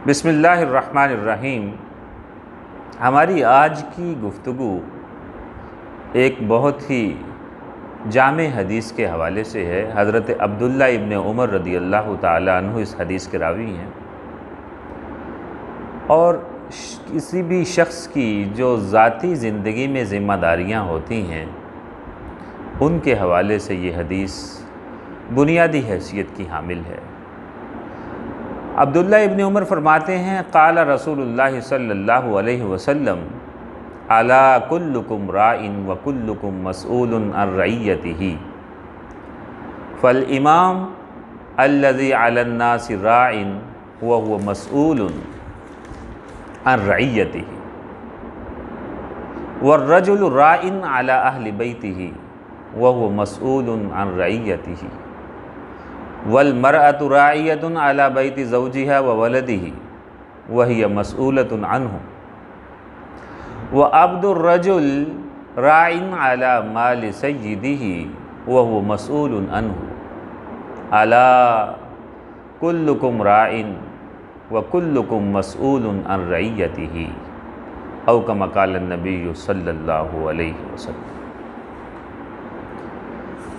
بسم اللہ الرحمن الرحیم۔ ہماری آج کی گفتگو ایک بہت ہی جامع حدیث کے حوالے سے ہے۔ حضرت عبداللہ ابن عمر رضی اللہ تعالیٰ عنہ اس حدیث کے راوی ہیں، اور کسی بھی شخص کی جو ذاتی زندگی میں ذمہ داریاں ہوتی ہیں ان کے حوالے سے یہ حدیث بنیادی حیثیت کی حامل ہے۔ عبداللہ ابن عمر فرماتے ہیں، قال رسول اللہ صلی اللہ علیہ وسلم الا کلکم راع وکلکم مسئول عن رعیتہ فالامام الذی علی الناس راع وهو مسئول عن رعیتہ والرجل راع علی اہل بیتہ وهو مسئول عن رعیتہ والمرأة راعیۃ علی بیت زوجہا وولدہ وہی مسئولۃ عنہ وعبد الرجل راع علی مال سیدہ وہو مسئول عنہ الا کلکم راع وکلکم مسئول عن رعیتہ او کما قال النبی صلی اللہ علیہ وسلم۔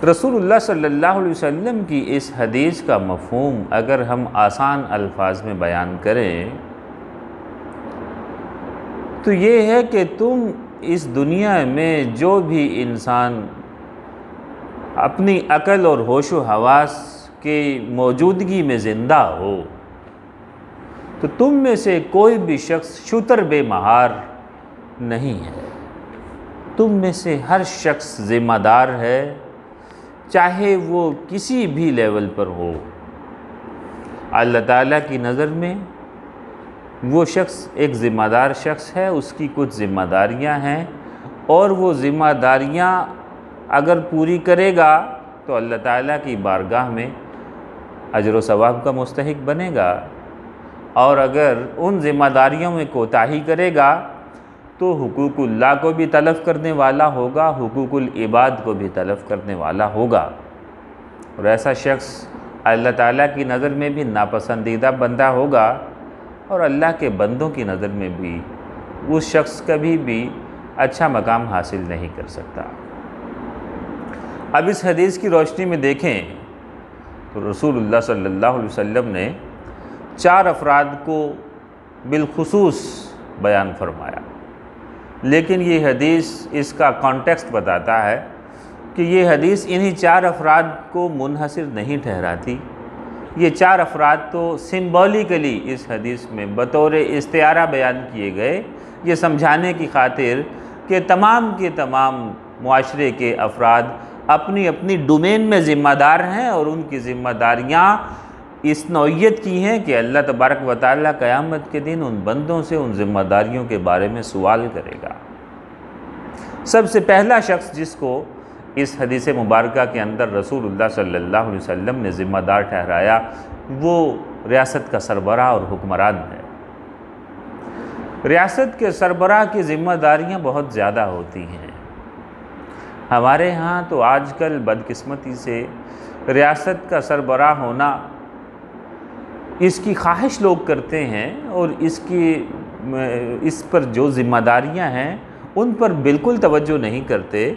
رسول اللہ صلی اللہ علیہ وسلم کی اس حدیث کا مفہوم اگر ہم آسان الفاظ میں بیان کریں تو یہ ہے کہ تم اس دنیا میں جو بھی انسان اپنی عقل اور ہوش و حواس کی موجودگی میں زندہ ہو تو تم میں سے کوئی بھی شخص شتر بے مہار نہیں ہے۔ تم میں سے ہر شخص ذمہ دار ہے، چاہے وہ کسی بھی لیول پر ہو۔ اللہ تعالیٰ کی نظر میں وہ شخص ایک ذمہ دار شخص ہے، اس کی کچھ ذمہ داریاں ہیں، اور وہ ذمہ داریاں اگر پوری کرے گا تو اللہ تعالیٰ کی بارگاہ میں اجر و ثواب کا مستحق بنے گا، اور اگر ان ذمہ داریوں میں کوتاہی کرے گا تو حقوق اللہ کو بھی تلف کرنے والا ہوگا، حقوق العباد کو بھی تلف کرنے والا ہوگا، اور ایسا شخص اللہ تعالیٰ کی نظر میں بھی ناپسندیدہ بندہ ہوگا، اور اللہ کے بندوں کی نظر میں بھی اس شخص کبھی بھی اچھا مقام حاصل نہیں کر سکتا۔ اب اس حدیث کی روشنی میں دیکھیں تو رسول اللہ صلی اللہ علیہ وسلم نے 4 افراد کو بالخصوص بیان فرمایا، لیکن یہ حدیث اس کا کانٹیکسٹ بتاتا ہے کہ یہ حدیث انہی 4 افراد کو منحصر نہیں ٹھہراتی۔ یہ 4 افراد تو سمبولیکلی اس حدیث میں بطور استعارہ بیان کیے گئے، یہ سمجھانے کی خاطر کہ تمام کے تمام معاشرے کے افراد اپنی اپنی ڈومین میں ذمہ دار ہیں، اور ان کی ذمہ داریاں اس نوعیت کی ہیں کہ اللہ تبارک و تعالیٰ قیامت کے دن ان بندوں سے ان ذمہ داریوں کے بارے میں سوال کرے گا۔ سب سے پہلا شخص جس کو اس حدیث مبارکہ کے اندر رسول اللہ صلی اللہ علیہ وسلم نے ذمہ دار ٹھہرایا وہ ریاست کا سربراہ اور حکمران ہے۔ ریاست کے سربراہ کی ذمہ داریاں بہت زیادہ ہوتی ہیں۔ ہمارے ہاں تو آج کل بدقسمتی سے ریاست کا سربراہ ہونا اس کی خواہش لوگ کرتے ہیں، اور اس پر جو ذمہ داریاں ہیں ان پر بالکل توجہ نہیں کرتے،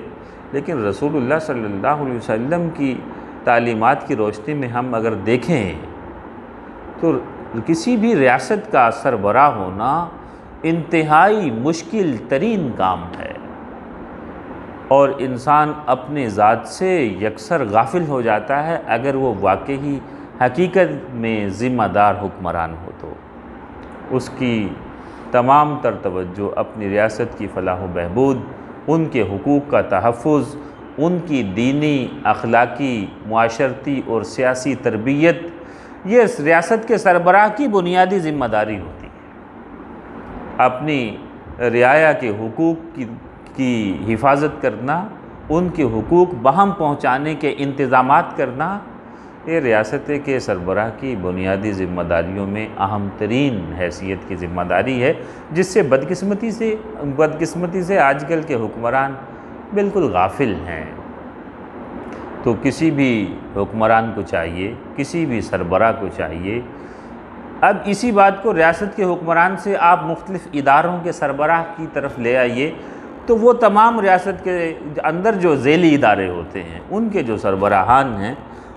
لیکن رسول اللہ صلی اللہ علیہ وسلم کی تعلیمات کی روشنی میں ہم اگر دیکھیں تو کسی بھی ریاست کا سربراہ ہونا انتہائی مشکل ترین کام ہے، اور انسان اپنے ذات سے یکسر غافل ہو جاتا ہے اگر وہ واقعی حقیقت میں ذمہ دار حکمران ہو تو۔ اس کی تمام تر توجہ اپنی ریاست کی فلاح و بہبود، ان کے حقوق کا تحفظ، ان کی دینی، اخلاقی، معاشرتی اور سیاسی تربیت، یہ ریاست کے سربراہ کی بنیادی ذمہ داری ہوتی ہے۔ اپنی رعایا کے حقوق کی حفاظت کرنا، ان کے حقوق بہم پہنچانے کے انتظامات کرنا، یہ ریاست کے سربراہ کی بنیادی ذمہ داریوں میں اہم ترین حیثیت کی ذمہ داری ہے، جس سے بدقسمتی سے آج کل کے حکمران بالکل غافل ہیں۔ تو کسی بھی حکمران کو چاہیے، کسی بھی سربراہ کو چاہیے، اب اسی بات کو ریاست کے حکمران سے آپ مختلف اداروں کے سربراہ کی طرف لے آئیے تو وہ تمام ریاست کے اندر جو ذیلی ادارے ہوتے ہیں ان کے جو سربراہان ہیں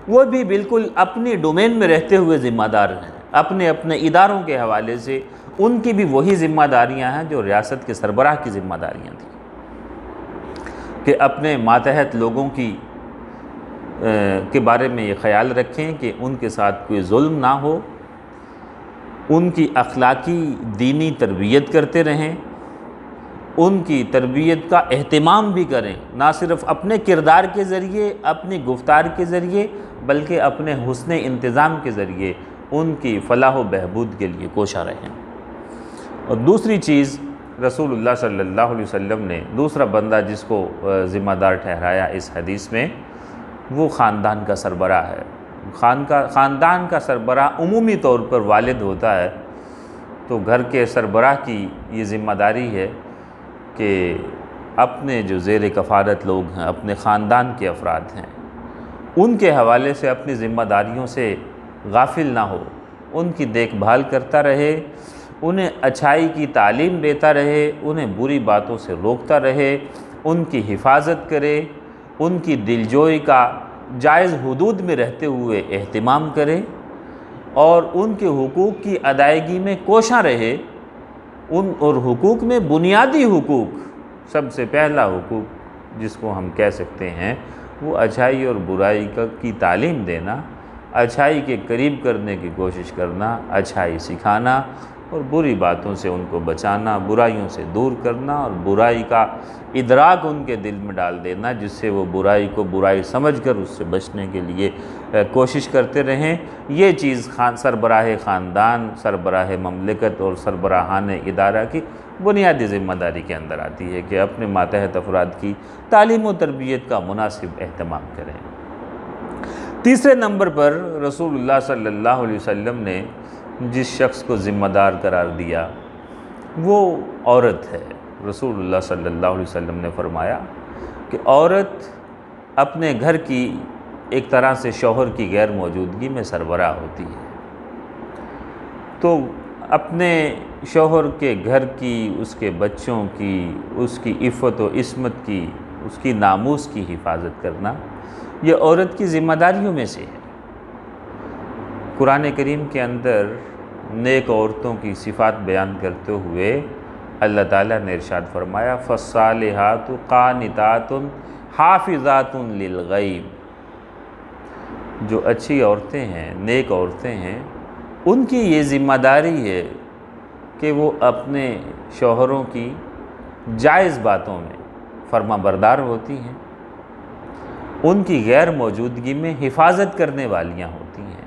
وہ بھی بالکل اپنی ڈومین میں رہتے ہوئے ذمہ دار ہیں، اپنے اپنے اداروں کے حوالے سے ان کی بھی وہی ذمہ داریاں ہیں جو ریاست کے سربراہ کی ذمہ داریاں تھیں، کہ اپنے ماتحت لوگوں کے بارے میں یہ خیال رکھیں کہ ان کے ساتھ کوئی ظلم نہ ہو، ان کی اخلاقی دینی تربیت کرتے رہیں، ان کی تربیت کا اہتمام بھی کریں، نہ صرف اپنے کردار کے ذریعے، اپنی گفتار کے ذریعے، بلکہ اپنے حسن انتظام کے ذریعے ان کی فلاح و بہبود کے لیے کوشاں رہیں۔ اور دوسری چیز، رسول اللہ صلی اللہ علیہ وسلم نے دوسرا بندہ جس کو ذمہ دار ٹھہرایا اس حدیث میں، وہ خاندان کا سربراہ ہے۔ خاندان کا سربراہ عمومی طور پر والد ہوتا ہے، تو گھر کے سربراہ کی یہ ذمہ داری ہے کہ اپنے جو زیر کفالت لوگ ہیں، اپنے خاندان کے افراد ہیں، ان کے حوالے سے اپنی ذمہ داریوں سے غافل نہ ہو، ان کی دیکھ بھال کرتا رہے، انہیں اچھائی کی تعلیم دیتا رہے، انہیں بری باتوں سے روکتا رہے، ان کی حفاظت کرے، ان کی دلجوئی کا جائز حدود میں رہتے ہوئے اہتمام کرے، اور ان کے حقوق کی ادائیگی میں کوشاں رہے۔ اور حقوق میں بنیادی حقوق، سب سے پہلا حقوق جس کو ہم کہہ سکتے ہیں وہ اچھائی اور برائی کی تعلیم دینا، اچھائی کے قریب کرنے کی کوشش کرنا، اچھائی سکھانا، اور بری باتوں سے ان کو بچانا، برائیوں سے دور کرنا، اور برائی کا ادراک ان کے دل میں ڈال دینا جس سے وہ برائی کو برائی سمجھ کر اس سے بچنے کے لیے کوشش کرتے رہیں۔ یہ چیز سربراہ خاندان، سربراہ مملکت اور سربراہان ادارہ کی بنیادی ذمہ داری کے اندر آتی ہے کہ اپنے ماتحت افراد کی تعلیم و تربیت کا مناسب اہتمام کریں۔ تیسرے نمبر پر رسول اللہ صلی اللہ علیہ وسلم نے جس شخص کو ذمہ دار قرار دیا وہ عورت ہے۔ رسول اللہ صلی اللہ علیہ وسلم نے فرمایا کہ عورت اپنے گھر کی ایک طرح سے شوہر کی غیر موجودگی میں سربراہ ہوتی ہے، تو اپنے شوہر کے گھر کی، اس کے بچوں کی، اس کی عفت و عصمت کی، اس کی ناموس کی حفاظت کرنا یہ عورت کی ذمہ داریوں میں سے ہے۔ قرآن کریم کے اندر نیک عورتوں کی صفات بیان کرتے ہوئے اللہ تعالیٰ نے ارشاد فرمایا فَالصَّالِحَاتُ قَانِتَاتٌ حَافِظَاتٌ لِلْغَیْبِ، جو اچھی عورتیں ہیں، نیک عورتیں ہیں، ان کی یہ ذمہ داری ہے کہ وہ اپنے شوہروں کی جائز باتوں میں فرما بردار ہوتی ہیں، ان کی غیر موجودگی میں حفاظت کرنے والیاں ہوتی ہیں،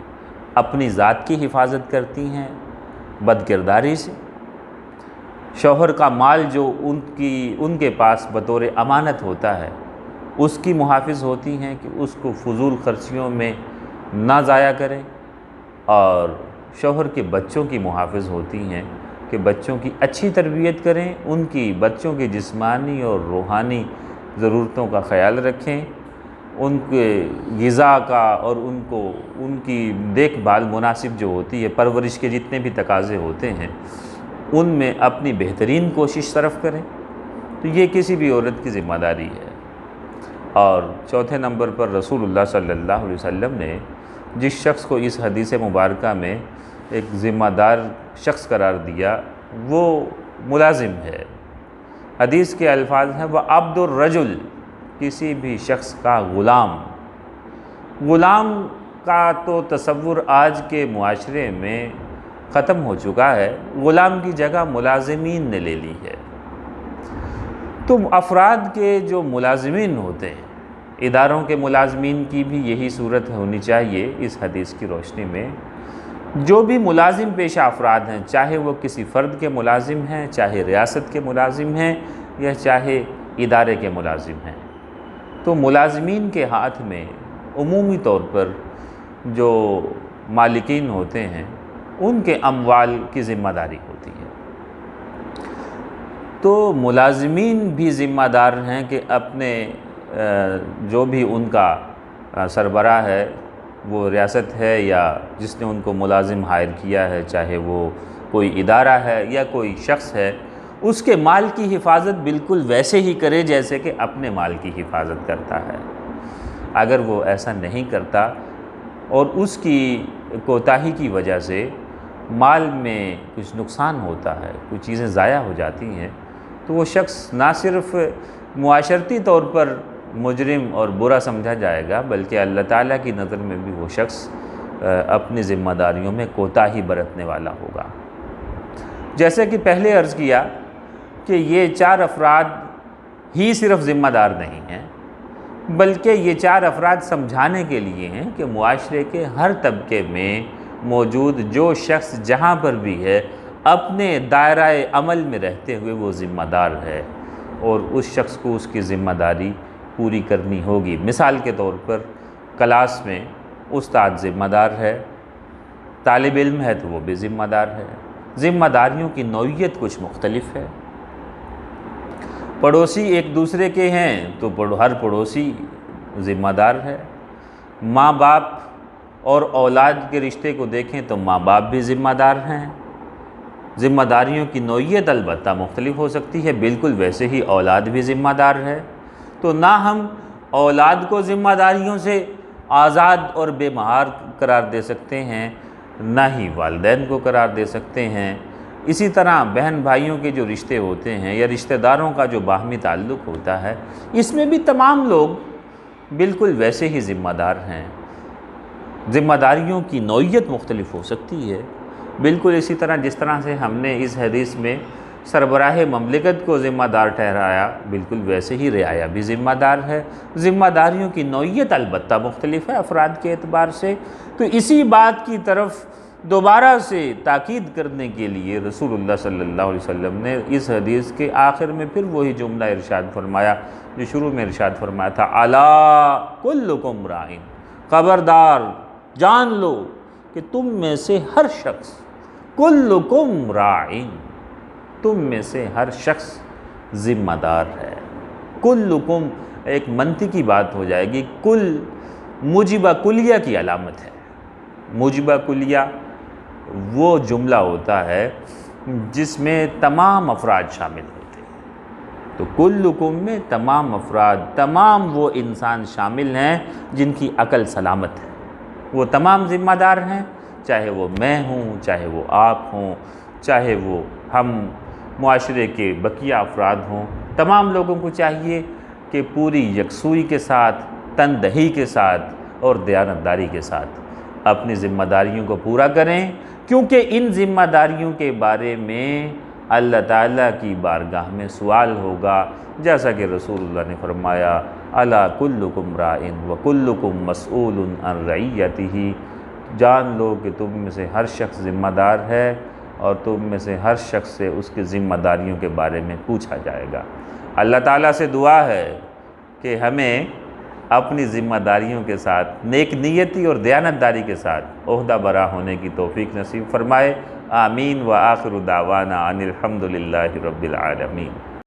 اپنی ذات کی حفاظت کرتی ہیں بد کرداری سے، شوہر کا مال جو ان کے پاس بطور امانت ہوتا ہے اس کی محافظ ہوتی ہیں کہ اس کو فضول خرچیوں میں نہ ضائع کریں، اور شوہر کے بچوں کی محافظ ہوتی ہیں کہ بچوں کی اچھی تربیت کریں، ان کی بچوں کی جسمانی اور روحانی ضرورتوں کا خیال رکھیں، ان کے غذا کا اور ان کی دیکھ بھال مناسب جو ہوتی ہے، پرورش کے جتنے بھی تقاضے ہوتے ہیں ان میں اپنی بہترین کوشش صرف کریں۔ تو یہ کسی بھی عورت کی ذمہ داری ہے۔ اور چوتھے نمبر پر رسول اللہ صلی اللہ علیہ وسلم نے جس شخص کو اس حدیث مبارکہ میں ایک ذمہ دار شخص قرار دیا وہ ملازم ہے۔ حدیث کے الفاظ ہیں وَعَبْدُ الرَّجُلِ، کسی بھی شخص کا غلام۔ غلام کا تو تصور آج کے معاشرے میں ختم ہو چکا ہے، غلام کی جگہ ملازمین نے لے لی ہے۔ تو افراد کے جو ملازمین ہوتے ہیں، اداروں کے ملازمین کی بھی یہی صورت ہونی چاہیے اس حدیث کی روشنی میں۔ جو بھی ملازم پیشہ افراد ہیں، چاہے وہ کسی فرد کے ملازم ہیں، چاہے ریاست کے ملازم ہیں، یا چاہے ادارے کے ملازم ہیں، تو ملازمین کے ہاتھ میں عمومی طور پر جو مالکین ہوتے ہیں ان کے اموال کی ذمہ داری ہوتی ہے۔ تو ملازمین بھی ذمہ دار ہیں کہ اپنے جو بھی ان کا سربراہ ہے وہ ریاست ہے یا جس نے ان کو ملازم ہائر کیا ہے، چاہے وہ کوئی ادارہ ہے یا کوئی شخص ہے، اس کے مال کی حفاظت بالکل ویسے ہی کرے جیسے کہ اپنے مال کی حفاظت کرتا ہے۔ اگر وہ ایسا نہیں کرتا اور اس کی کوتاہی کی وجہ سے مال میں کچھ نقصان ہوتا ہے، کچھ چیزیں ضائع ہو جاتی ہیں، تو وہ شخص نہ صرف معاشرتی طور پر مجرم اور برا سمجھا جائے گا، بلکہ اللہ تعالیٰ کی نظر میں بھی وہ شخص اپنی ذمہ داریوں میں کوتاہی برتنے والا ہوگا۔ جیسے کہ پہلے عرض کیا کہ یہ 4 افراد ہی صرف ذمہ دار نہیں ہیں، بلکہ یہ 4 افراد سمجھانے کے لیے ہیں کہ معاشرے کے ہر طبقے میں موجود جو شخص جہاں پر بھی ہے، اپنے دائرہ عمل میں رہتے ہوئے وہ ذمہ دار ہے اور اس شخص کو اس کی ذمہ داری پوری کرنی ہوگی۔ مثال کے طور پر کلاس میں استاد ذمہ دار ہے، طالب علم ہے تو وہ بھی ذمہ دار ہے۔ ذمہ داریوں کی نوعیت کچھ مختلف ہے۔ پڑوسی ایک دوسرے کے ہیں تو ہر پڑوسی ذمہ دار ہے۔ ماں باپ اور اولاد کے رشتے کو دیکھیں تو ماں باپ بھی ذمہ دار ہیں۔ ذمہ داریوں کی نوعیت البتہ مختلف ہو سکتی ہے، بالکل ویسے ہی اولاد بھی ذمہ دار ہے۔ تو نہ ہم اولاد کو ذمہ داریوں سے آزاد اور بے مہار قرار دے سکتے ہیں، نہ ہی والدین کو قرار دے سکتے ہیں۔ اسی طرح بہن بھائیوں کے جو رشتے ہوتے ہیں یا رشتہ داروں کا جو باہمی تعلق ہوتا ہے، اس میں بھی تمام لوگ بالکل ویسے ہی ذمہ دار ہیں۔ ذمہ داریوں کی نوعیت مختلف ہو سکتی ہے، بالکل اسی طرح جس طرح سے ہم نے اس حدیث میں سربراہ مملکت کو ذمہ دار ٹھہرایا، بالکل ویسے ہی رعایا بھی ذمہ دار ہے۔ ذمہ داریوں کی نوعیت البتہ مختلف ہے افراد کے اعتبار سے۔ تو اسی بات کی طرف دوبارہ سے تاکید کرنے کے لیے رسول اللہ صلی اللہ علیہ وسلم نے اس حدیث کے آخر میں پھر وہی جملہ ارشاد فرمایا جو شروع میں ارشاد فرمایا تھا، الا کلکم راعٍ، خبردار جان لو کہ تم میں سے ہر شخص، کلکم راعٍ، تم میں سے ہر شخص ذمہ دار ہے۔ کلکم ایک منطقی بات ہو جائے گی، کل موجبہ کلیہ کی علامت ہے۔ موجبہ کلیہ وہ جملہ ہوتا ہے جس میں تمام افراد شامل ہوتے ہیں۔ تو کلکم میں تمام افراد، تمام وہ انسان شامل ہیں جن کی عقل سلامت ہے، وہ تمام ذمہ دار ہیں، چاہے وہ میں ہوں، چاہے وہ آپ ہوں، چاہے وہ ہم معاشرے کے بقیہ افراد ہوں۔ تمام لوگوں کو چاہیے کہ پوری یکسوئی کے ساتھ، تندہی کے ساتھ اور دیانتداری کے ساتھ اپنی ذمہ داریوں کو پورا کریں، کیونکہ ان ذمہ داریوں کے بارے میں اللہ تعالیٰ کی بارگاہ میں سوال ہوگا، جیسا کہ رسول اللہ نے فرمایا، الا کلکم راعٍ وکلکم مسئول عن رعیتہ، جان لو کہ تم میں سے ہر شخص ذمہ دار ہے اور تم میں سے ہر شخص سے اس کی ذمہ داریوں کے بارے میں پوچھا جائے گا۔ اللہ تعالیٰ سے دعا ہے کہ ہمیں اپنی ذمہ داریوں کے ساتھ نیک نیتی اور دیانتداری کے ساتھ عہدہ برا ہونے کی توفیق نصیب فرمائے۔ آمین۔ وآخر دعوانا ان الحمد للہ رب العالمین۔